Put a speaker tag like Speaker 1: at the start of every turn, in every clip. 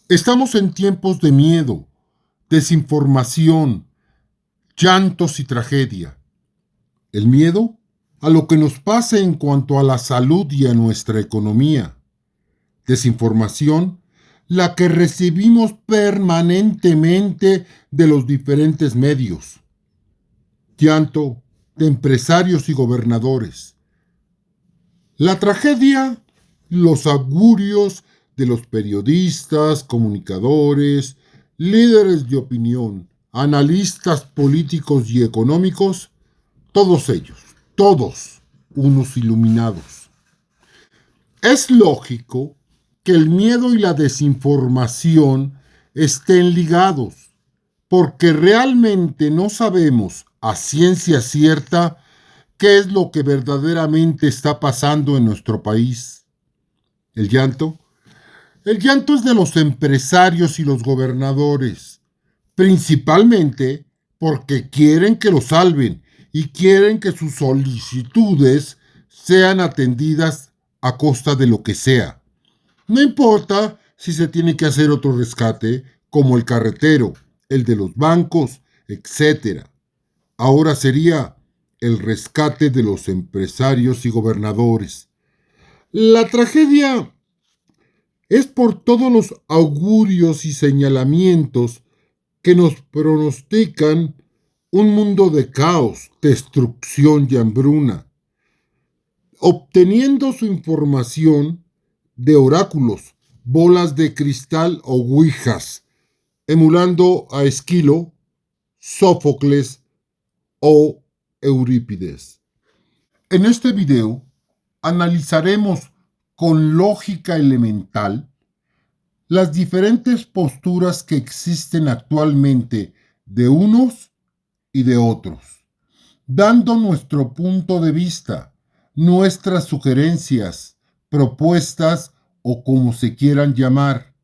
Speaker 1: Estamos en tiempos de miedo, desinformación, llantos y tragedia. El miedo a lo que nos pase en cuanto a la salud y a nuestra economía. Desinformación, la que recibimos permanentemente de los diferentes medios. Llanto de empresarios y gobernadores. La tragedia, los augurios de los periodistas, comunicadores, líderes de opinión, analistas políticos y económicos, todos ellos, todos unos iluminados. Es lógico que el miedo y la desinformación estén ligados, porque realmente no sabemos a ciencia cierta qué es lo que verdaderamente está pasando en nuestro país. El llanto. El llanto es de los empresarios y los gobernadores, principalmente porque quieren que lo salven y quieren que sus solicitudes sean atendidas a costa de lo que sea. No importa si se tiene que hacer otro rescate, como el carretero, el de los bancos, etc. Ahora sería el rescate de los empresarios y gobernadores. La tragedia es por todos los augurios y señalamientos que nos pronostican un mundo de caos, destrucción y hambruna, obteniendo su información de oráculos, bolas de cristal o ouijas, emulando a Esquilo, Sófocles o Eurípides. En este video analizaremos con lógica elemental las diferentes posturas que existen actualmente de unos y de otros, dando nuestro punto de vista, nuestras sugerencias, propuestas o como se quieran llamar.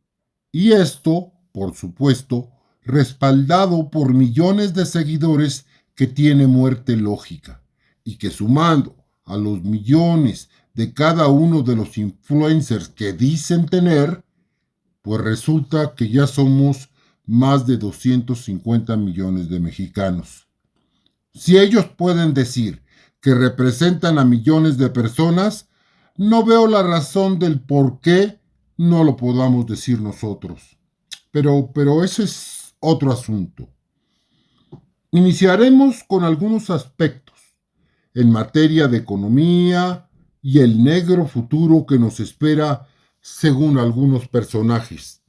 Speaker 1: Y esto, por supuesto, respaldado por millones de seguidores que tiene Muerte Lógica y que sumando a los millones de cada uno de los influencers que dicen tener, pues resulta que ya somos más de 250 millones de mexicanos. Si ellos pueden decir que representan a millones de personas, no veo la razón del por qué no lo podamos decir nosotros. Pero ese es otro asunto. Iniciaremos con algunos aspectos en materia de economía y el negro futuro que nos espera según algunos personajes.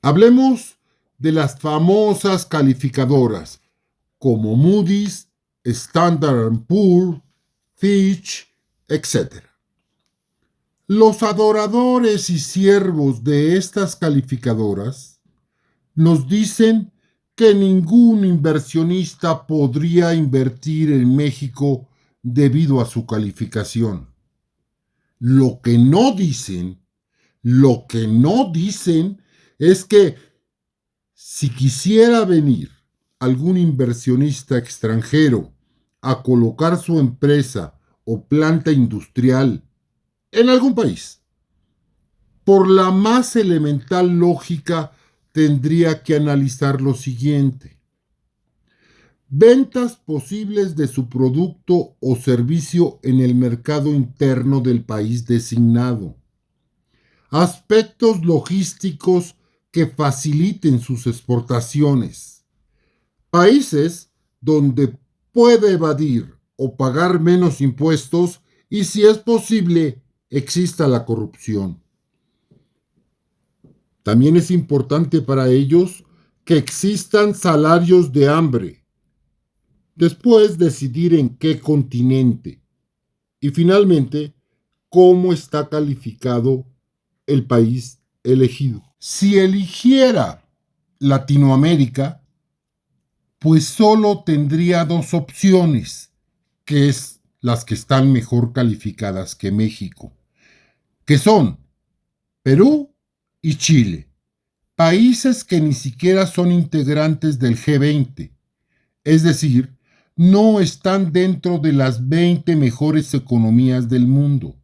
Speaker 1: Hablemos de las famosas calificadoras como Moody's, Standard & Poor's, Fitch, etc. Los adoradores y siervos de estas calificadoras nos dicen que ningún inversionista podría invertir en México debido a su calificación. Lo que no dicen es que si quisiera venir algún inversionista extranjero a colocar su empresa o planta industrial en algún país, por la más elemental lógica tendría que analizar lo siguiente: ventas posibles de su producto o servicio en el mercado interno del país designado, aspectos logísticos que faciliten sus exportaciones, países donde puede evadir o pagar menos impuestos y, si es posible, exista la corrupción. También es importante para ellos que existan salarios de hambre. Después, decidir en qué continente. Y finalmente, cómo está calificado el país elegido. Si eligiera Latinoamérica, pues solo tendría dos opciones, que es las que están mejor calificadas que México, que son Perú y Chile, países que ni siquiera son integrantes del G20, es decir, no están dentro de las 20 mejores economías del mundo.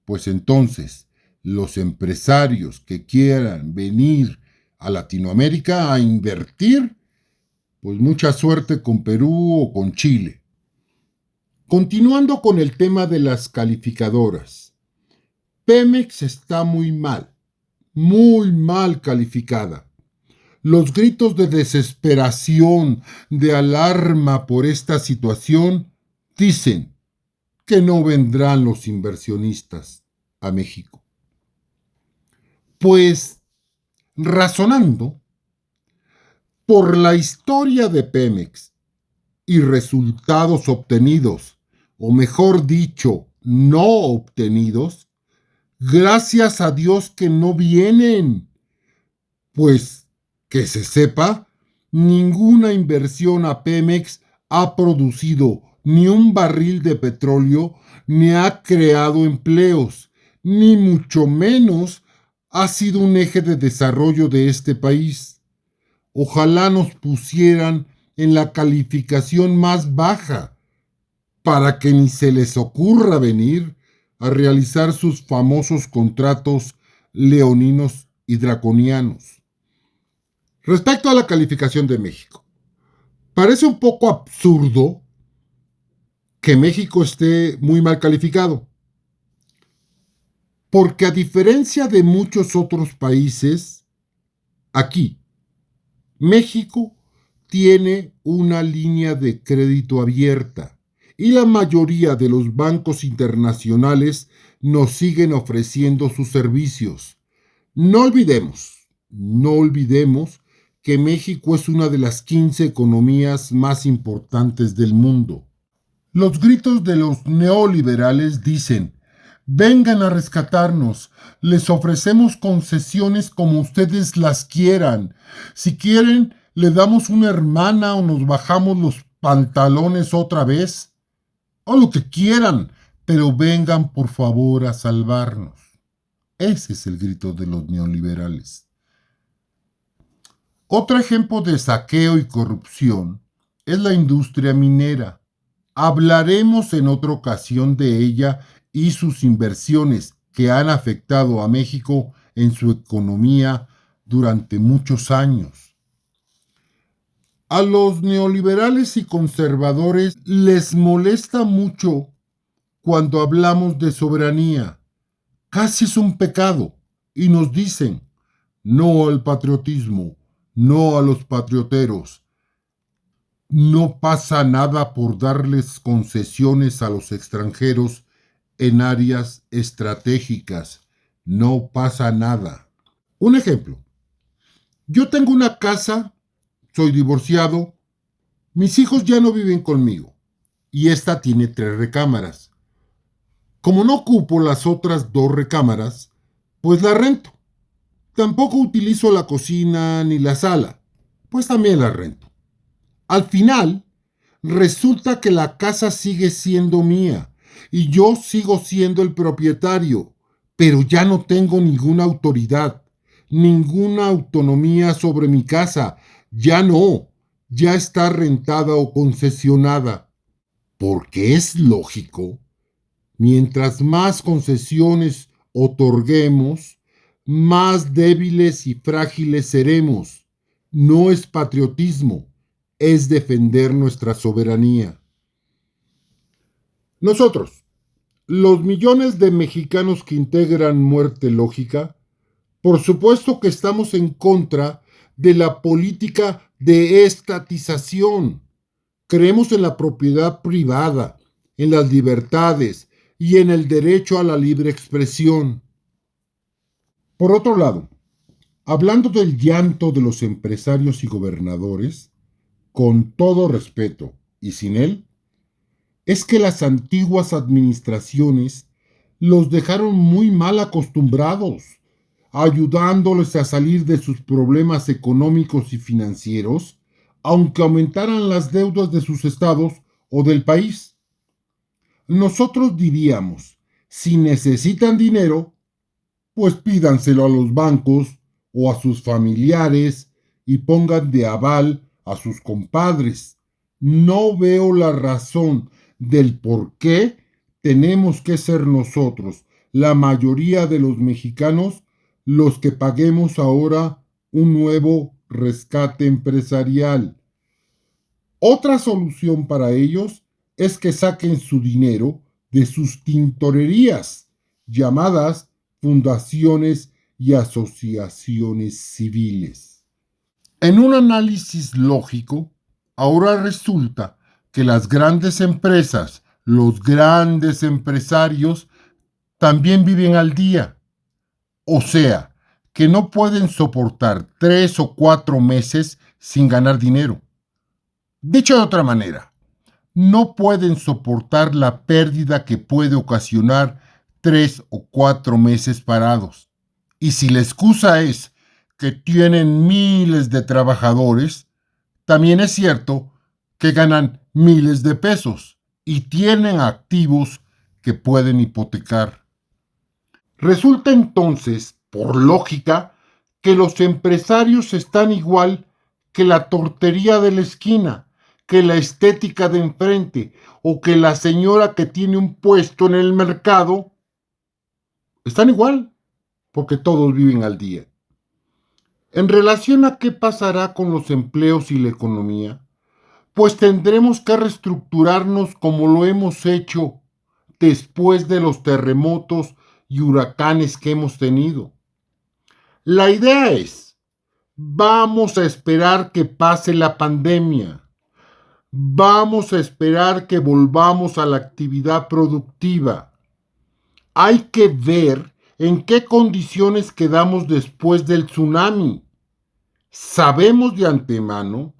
Speaker 1: Pues entonces, los empresarios que quieran venir a Latinoamérica a invertir, pues mucha suerte con Perú o con Chile. Continuando con el tema de las calificadoras, Pemex está muy mal calificada. Los gritos de desesperación, de alarma por esta situación, dicen que no vendrán los inversionistas a México. Pues, razonando, por la historia de Pemex y resultados obtenidos, o mejor dicho, no obtenidos, gracias a Dios que no vienen, pues que se sepa, ninguna inversión a Pemex ha producido ni un barril de petróleo, ni ha creado empleos, ni mucho menos ha sido un eje de desarrollo de este país. Ojalá nos pusieran en la calificación más baja, para que ni se les ocurra venir a realizar sus famosos contratos leoninos y draconianos. Respecto a la calificación de México, parece un poco absurdo que México esté muy mal calificado, porque a diferencia de muchos otros países, aquí, México tiene una línea de crédito abierta y la mayoría de los bancos internacionales nos siguen ofreciendo sus servicios. No olvidemos que México es una de las 15 economías más importantes del mundo. Los gritos de los neoliberales dicen: vengan a rescatarnos, les ofrecemos concesiones como ustedes las quieran. Si quieren, le damos una hermana o nos bajamos los pantalones otra vez, o lo que quieran, pero vengan por favor a salvarnos. Ese es el grito de los neoliberales. Otro ejemplo de saqueo y corrupción es la industria minera. Hablaremos en otra ocasión de ella y sus inversiones que han afectado a México en su economía durante muchos años. A los neoliberales y conservadores les molesta mucho cuando hablamos de soberanía. Casi es un pecado y nos dicen: no al patriotismo, no a los patrioteros. No pasa nada por darles concesiones a los extranjeros en áreas estratégicas. No pasa nada. Un ejemplo. Yo tengo una casa, soy divorciado, mis hijos ya no viven conmigo y esta tiene 3 recámaras. Como no ocupo las otras 2 recámaras, pues la rento. Tampoco utilizo la cocina ni la sala, pues también la rento. Al final, resulta que la casa sigue siendo mía y yo sigo siendo el propietario, pero ya no tengo ninguna autoridad, ninguna autonomía sobre mi casa. Ya está rentada o concesionada. Porque es lógico, mientras más concesiones otorguemos, más débiles y frágiles seremos. No es patriotismo, es defender nuestra soberanía. Nosotros, los millones de mexicanos que integran Muerte Lógica, por supuesto que estamos en contra de la política de estatización. Creemos en la propiedad privada, en las libertades y en el derecho a la libre expresión. Por otro lado, hablando del llanto de los empresarios y gobernadores, con todo respeto y sin él, es que las antiguas administraciones los dejaron muy mal acostumbrados, ayudándoles a salir de sus problemas económicos y financieros, aunque aumentaran las deudas de sus estados o del país. Nosotros diríamos: si necesitan dinero, pues pídanselo a los bancos o a sus familiares y pongan de aval a sus compadres. No veo la razón del por qué tenemos que ser nosotros, la mayoría de los mexicanos los que paguemos ahora un nuevo rescate empresarial. Otra solución para ellos es que saquen su dinero de sus tintorerías, llamadas fundaciones y asociaciones civiles. En un análisis lógico, ahora resulta que las grandes empresas, los grandes empresarios, también viven al día. O sea, que no pueden soportar 3 o 4 meses sin ganar dinero. Dicho de otra manera, no pueden soportar la pérdida que puede ocasionar 3 o 4 meses parados. Y si la excusa es que tienen miles de trabajadores, también es cierto que ganan miles de pesos y tienen activos que pueden hipotecar. Resulta entonces, por lógica, que los empresarios están igual que la tortería de la esquina, que la estética de enfrente o que la señora que tiene un puesto en el mercado. Están igual, porque todos viven al día. En relación a qué pasará con los empleos y la economía, pues tendremos que reestructurarnos como lo hemos hecho después de los terremotos y huracanes que hemos tenido. La idea es, vamos a esperar que pase la pandemia. Vamos a esperar que volvamos a la actividad productiva. Hay que ver en qué condiciones quedamos después del tsunami. Sabemos de antemano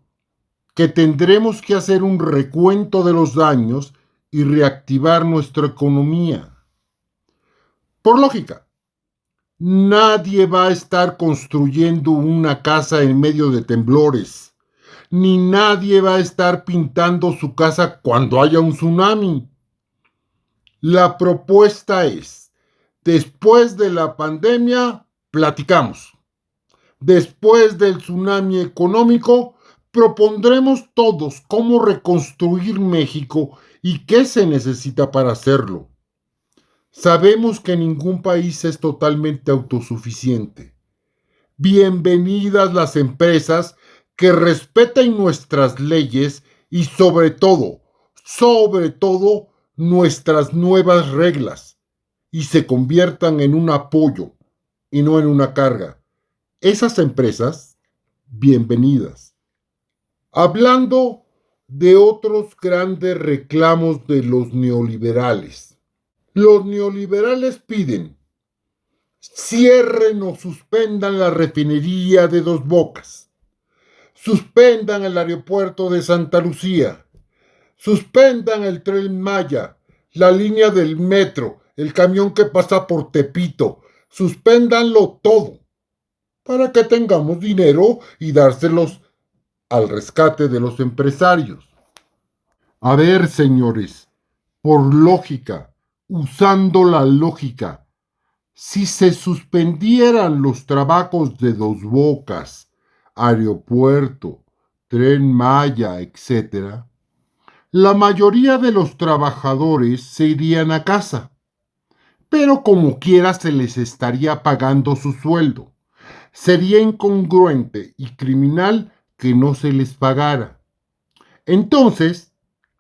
Speaker 1: que tendremos que hacer un recuento de los daños y reactivar nuestra economía. Por lógica, nadie va a estar construyendo una casa en medio de temblores, ni nadie va a estar pintando su casa cuando haya un tsunami. La propuesta es, después de la pandemia, platicamos. Después del tsunami económico, propondremos todos cómo reconstruir México y qué se necesita para hacerlo. Sabemos que ningún país es totalmente autosuficiente. Bienvenidas las empresas que respeten nuestras leyes y sobre todo, nuestras nuevas reglas y se conviertan en un apoyo y no en una carga. Esas empresas, bienvenidas. Hablando de otros grandes reclamos de los neoliberales. Los neoliberales piden cierren o suspendan la refinería de Dos Bocas, suspendan el aeropuerto de Santa Lucía, suspendan el Tren Maya, la línea del metro, el camión que pasa por Tepito, suspéndanlo todo, para que tengamos dinero y dárselos al rescate de los empresarios. A ver, señores, por lógica, usando la lógica, si se suspendieran los trabajos de Dos Bocas, aeropuerto, Tren Maya, etc., la mayoría de los trabajadores se irían a casa, pero como quiera se les estaría pagando su sueldo. Sería incongruente y criminal que no se les pagara. Entonces,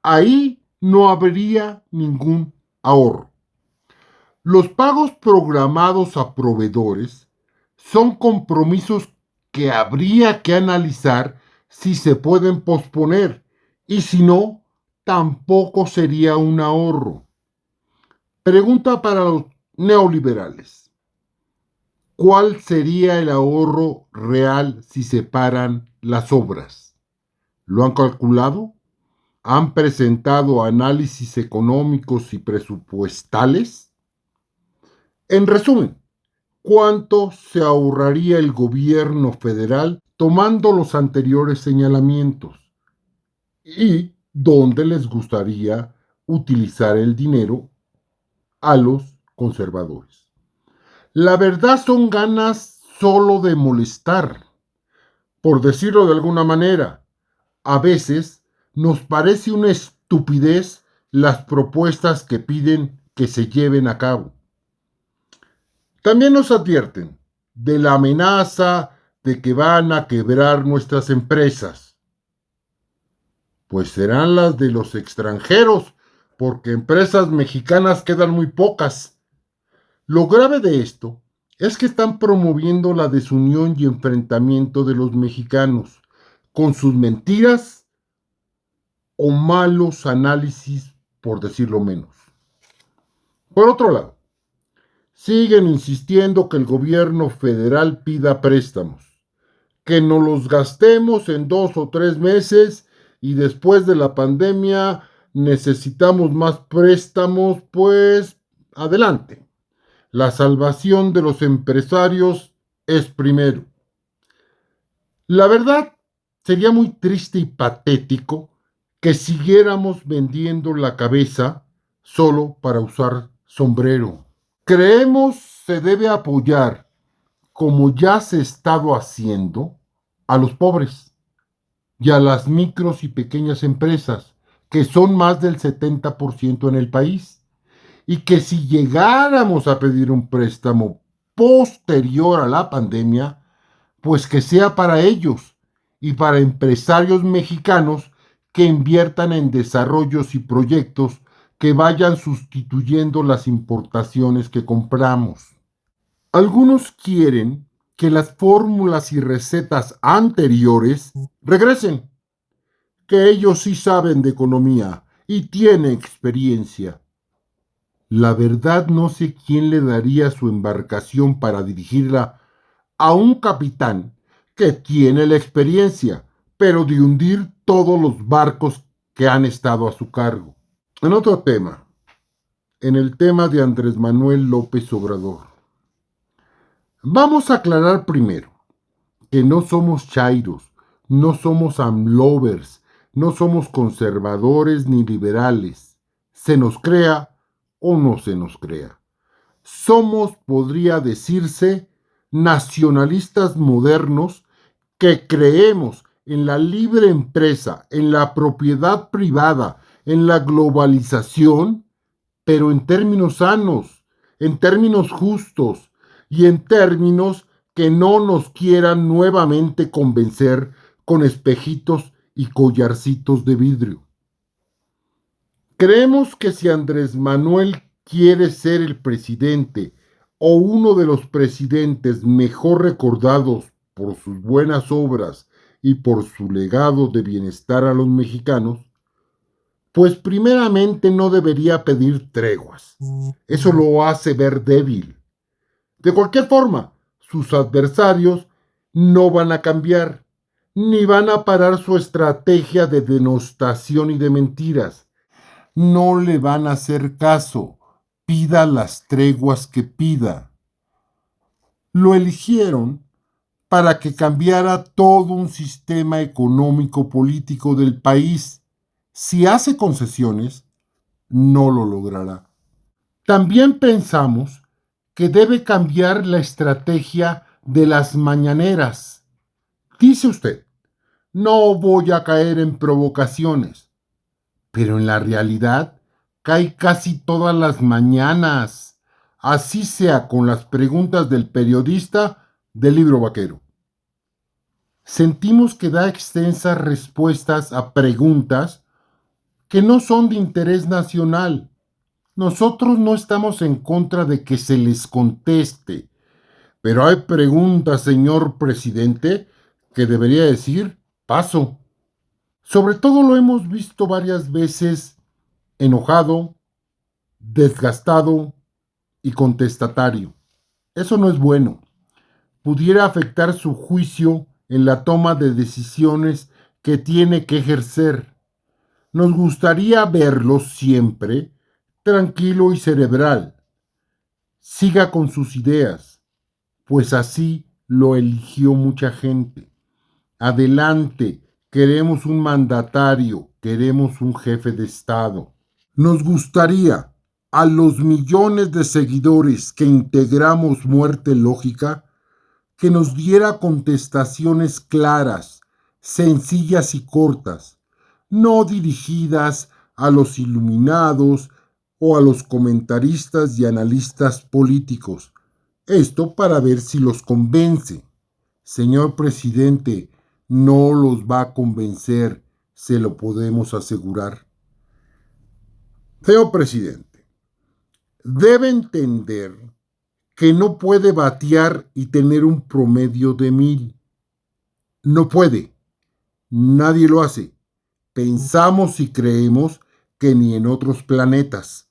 Speaker 1: ahí no habría ningún ahorro. Los pagos programados a proveedores son compromisos que habría que analizar si se pueden posponer y si no, tampoco sería un ahorro. Pregunta para los neoliberales. ¿Cuál sería el ahorro real si se paran las obras? ¿Lo han calculado? ¿Han presentado análisis económicos y presupuestales? En resumen, ¿cuánto se ahorraría el gobierno federal tomando los anteriores señalamientos? ¿Y dónde les gustaría utilizar el dinero a los conservadores? La verdad son ganas solo de molestar. Por decirlo de alguna manera, a veces nos parece una estupidez las propuestas que piden que se lleven a cabo. También nos advierten de la amenaza de que van a quebrar nuestras empresas, pues serán las de los extranjeros, porque empresas mexicanas quedan muy pocas. Lo grave de esto es que están promoviendo la desunión y enfrentamiento de los mexicanos con sus mentiras o malos análisis, por decirlo menos. Por otro lado, siguen insistiendo que el gobierno federal pida préstamos, que nos los gastemos en 2 o 3 meses y después de la pandemia necesitamos más préstamos, pues adelante. La salvación de los empresarios es primero. La verdad, sería muy triste y patético que siguiéramos vendiendo la cabeza solo para usar sombrero. Creemos se debe apoyar, como ya se ha estado haciendo, a los pobres y a las micros y pequeñas empresas, que son más del 70% en el país, y que si llegáramos a pedir un préstamo posterior a la pandemia, pues que sea para ellos y para empresarios mexicanos que inviertan en desarrollos y proyectos que vayan sustituyendo las importaciones que compramos. Algunos quieren que las fórmulas y recetas anteriores regresen, que ellos sí saben de economía y tienen experiencia. La verdad no sé quién le daría su embarcación para dirigirla a un capitán que tiene la experiencia, pero de hundir todos los barcos que han estado a su cargo. En otro tema, en el tema de Andrés Manuel López Obrador. Vamos a aclarar primero que no somos chairos, no somos amlovers, no somos conservadores ni liberales. Se nos crea o no se nos crea. Somos, podría decirse, nacionalistas modernos que creemos en la libre empresa, en la propiedad privada, en la globalización, pero en términos sanos, en términos justos y en términos que no nos quieran nuevamente convencer con espejitos y collarcitos de vidrio. Creemos que si Andrés Manuel quiere ser el presidente o uno de los presidentes mejor recordados por sus buenas obras y por su legado de bienestar a los mexicanos, pues primeramente no debería pedir treguas. Eso lo hace ver débil. De cualquier forma, sus adversarios no van a cambiar, ni van a parar su estrategia de denostación y de mentiras. No le van a hacer caso, pida las treguas que pida. Lo eligieron para que cambiara todo un sistema económico-político del país. Si hace concesiones, no lo logrará. También pensamos que debe cambiar la estrategia de las mañaneras. Dice usted, no voy a caer en provocaciones, pero en la realidad cae casi todas las mañanas, así sea con las preguntas del periodista del Libro Vaquero. Sentimos que da extensas respuestas a preguntas que no son de interés nacional. Nosotros no estamos en contra de que se les conteste, pero hay preguntas, señor presidente, que debería decir paso. Sobre todo lo hemos visto varias veces enojado, desgastado y contestatario. Eso no es bueno. Pudiera afectar su juicio en la toma de decisiones que tiene que ejercer. Nos gustaría verlo siempre tranquilo y cerebral. Siga con sus ideas, pues así lo eligió mucha gente. Adelante, queremos un mandatario, queremos un jefe de Estado. Nos gustaría, a los millones de seguidores que integramos Muerte Lógica, que nos diera contestaciones claras, sencillas y cortas, no dirigidas a los iluminados o a los comentaristas y analistas políticos, Esto para ver si los convence. Señor presidente, no los va a convencer, se lo podemos asegurar. Señor presidente, debe entender que no puede batear y tener un promedio de 1000. No puede. Nadie lo hace. Pensamos y creemos que ni en otros planetas.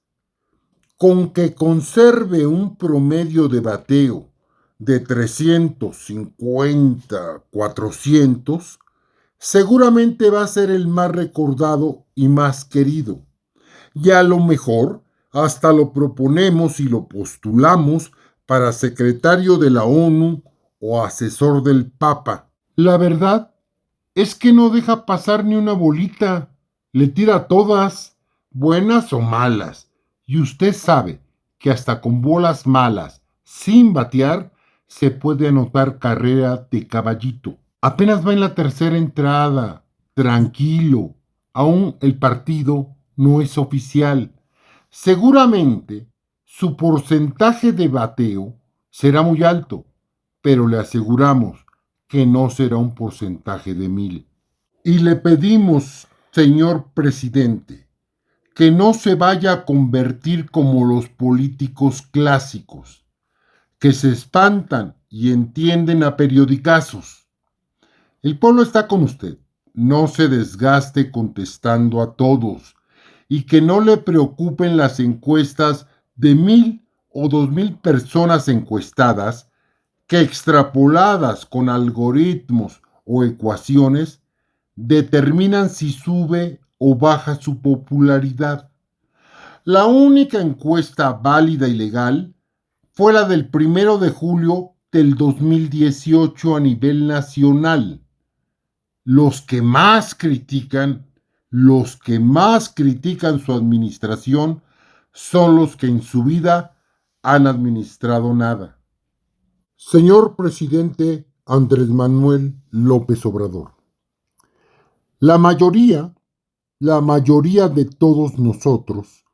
Speaker 1: Con que conserve un promedio de bateo de 350, 400, seguramente va a ser el más recordado y más querido. Y a lo mejor hasta lo proponemos y lo postulamos para secretario de la ONU o asesor del Papa. La verdad es que no deja pasar ni una bolita, le tira todas, buenas o malas, y usted sabe que hasta con bolas malas, sin batear, se puede anotar carrera de caballito. Apenas va en la tercera entrada, tranquilo, aún el partido no es oficial. Seguramente su porcentaje de bateo será muy alto, pero le aseguramos que no será un porcentaje de 1000. Y le pedimos, señor presidente, que no se vaya a convertir como los políticos clásicos, que se espantan y entienden a periodicazos. El pueblo está con usted. No se desgaste contestando a todos y que no le preocupen las encuestas de 1000 o 2000 personas encuestadas que extrapoladas con algoritmos o ecuaciones determinan si sube o baja su popularidad. La única encuesta válida y legal fue la del 1 de julio del 2018 a nivel nacional. Los que más critican su administración son los que en su vida han administrado nada. Señor presidente Andrés Manuel López Obrador, la mayoría de todos nosotros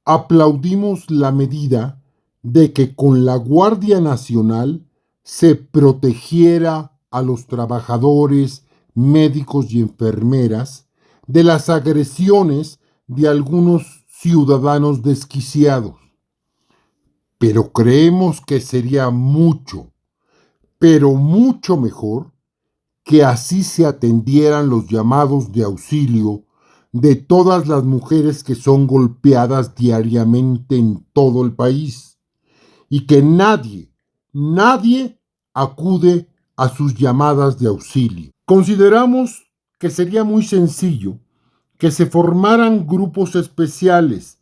Speaker 1: aplaudimos la medida de que con la Guardia Nacional se protegiera a los trabajadores, médicos y enfermeras de las agresiones de algunos ciudadanos desquiciados. Pero creemos que sería mucho, pero mucho mejor que así se atendieran los llamados de auxilio de todas las mujeres que son golpeadas diariamente en todo el país y que nadie acude a sus llamadas de auxilio. Consideramos que sería muy sencillo que se formaran grupos especiales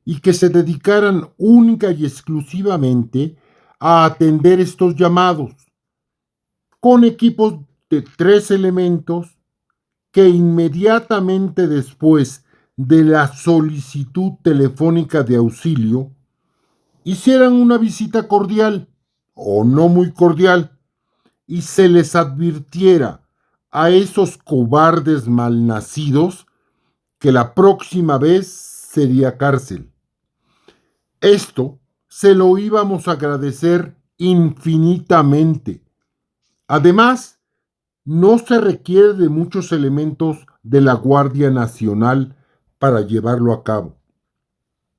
Speaker 1: y que se dedicaran única y exclusivamente a atender estos llamados, con equipos de 3 elementos que inmediatamente después de la solicitud telefónica de auxilio hicieran una visita cordial o no muy cordial y se les advirtiera a esos cobardes malnacidos que la próxima vez sería cárcel. Esto se lo íbamos a agradecer infinitamente. Además, no se requiere de muchos elementos de la Guardia Nacional para llevarlo a cabo.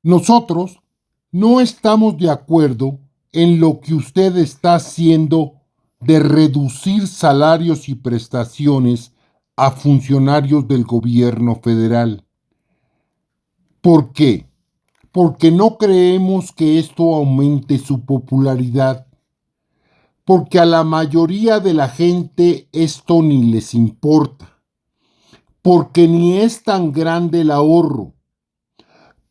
Speaker 1: Nosotros no estamos de acuerdo en lo que usted está haciendo de reducir salarios y prestaciones a funcionarios del gobierno federal. ¿Por qué? Porque no creemos que esto aumente su popularidad. Porque a la mayoría de la gente esto ni les importa. Porque ni es tan grande el ahorro.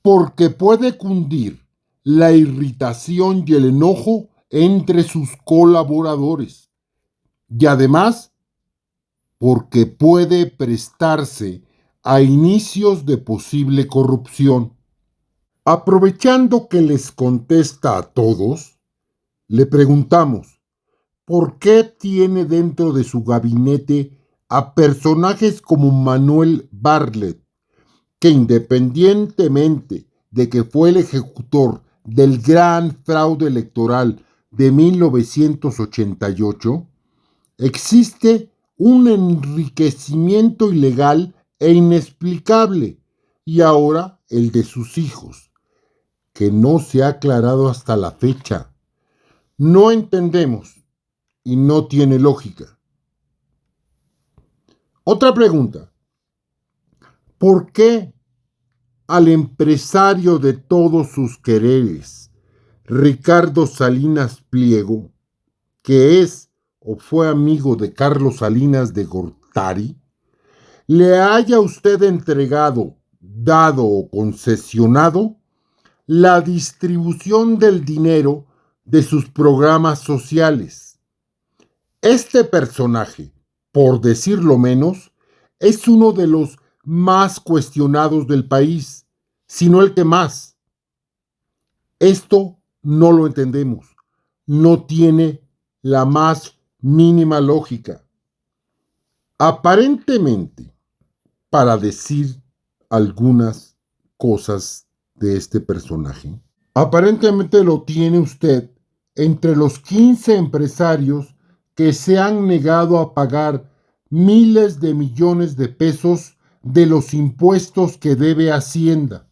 Speaker 1: Porque puede cundir la irritación y el enojo entre sus colaboradores. Y además, porque puede prestarse a inicios de posible corrupción. Aprovechando que les contesta a todos, le preguntamos, ¿por qué tiene dentro de su gabinete a personajes como Manuel Bartlett, que independientemente de que fue el ejecutor del gran fraude electoral de 1988, existe un enriquecimiento ilegal e inexplicable, y ahora el de sus hijos, que no se ha aclarado hasta la fecha. No entendemos y no tiene lógica. Otra pregunta. ¿Por qué al empresario de todos sus quereres, Ricardo Salinas Pliego, que es o fue amigo de Carlos Salinas de Gortari, le haya usted entregado, dado o concesionado la distribución del dinero de sus programas sociales? Este personaje, por decirlo menos, es uno de los más cuestionados del país, sino el que más. Esto no lo entendemos. No tiene la más mínima lógica. Aparentemente, para decir algunas cosas de este personaje, aparentemente lo tiene usted entre los 15 empresarios que se han negado a pagar miles de millones de pesos de los impuestos que debe Hacienda.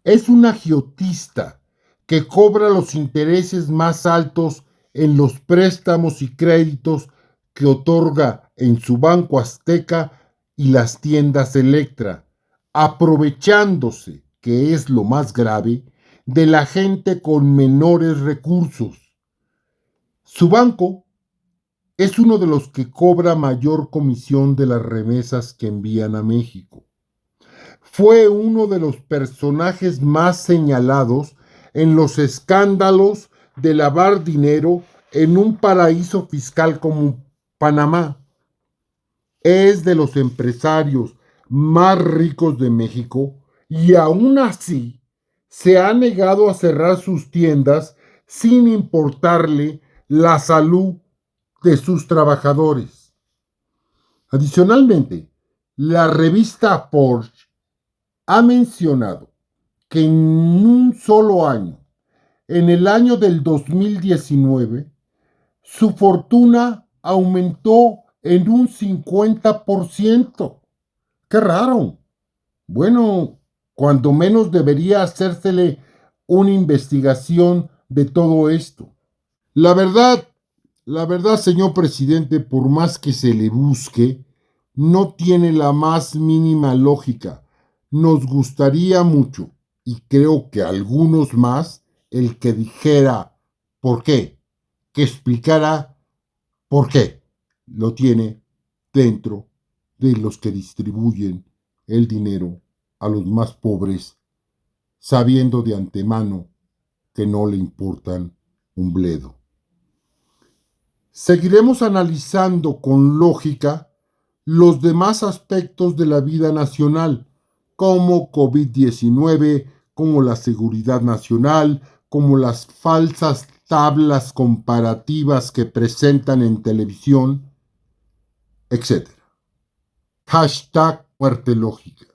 Speaker 1: Es un agiotista que cobra los intereses más altos en los préstamos y créditos que otorga en su Banco Azteca y las tiendas Electra, aprovechándose, que es lo más grave, de la gente con menores recursos. Su banco es uno de los que cobra mayor comisión de las remesas que envían a México. Fue uno de los personajes más señalados en los escándalos de lavar dinero en un paraíso fiscal como Panamá. Es de los empresarios más ricos de México y aún así se ha negado a cerrar sus tiendas sin importarle la salud de sus trabajadores. Adicionalmente, la revista Forbes ha mencionado que en un solo año, en el año del 2019, su fortuna aumentó en un 50%. ¡Qué raro! Bueno, cuando menos debería hacérsele una investigación de todo esto. La verdad, señor presidente, por más que se le busque, no tiene la más mínima lógica. Nos gustaría mucho, y creo que algunos más, el que dijera por qué, que explicara por qué lo tiene dentro de los que distribuyen el dinero a los más pobres, sabiendo de antemano que no le importan un bledo. Seguiremos analizando con lógica los demás aspectos de la vida nacional, como COVID-19, como la seguridad nacional, como las falsas tablas comparativas que presentan en televisión, etc. #muerte lógica.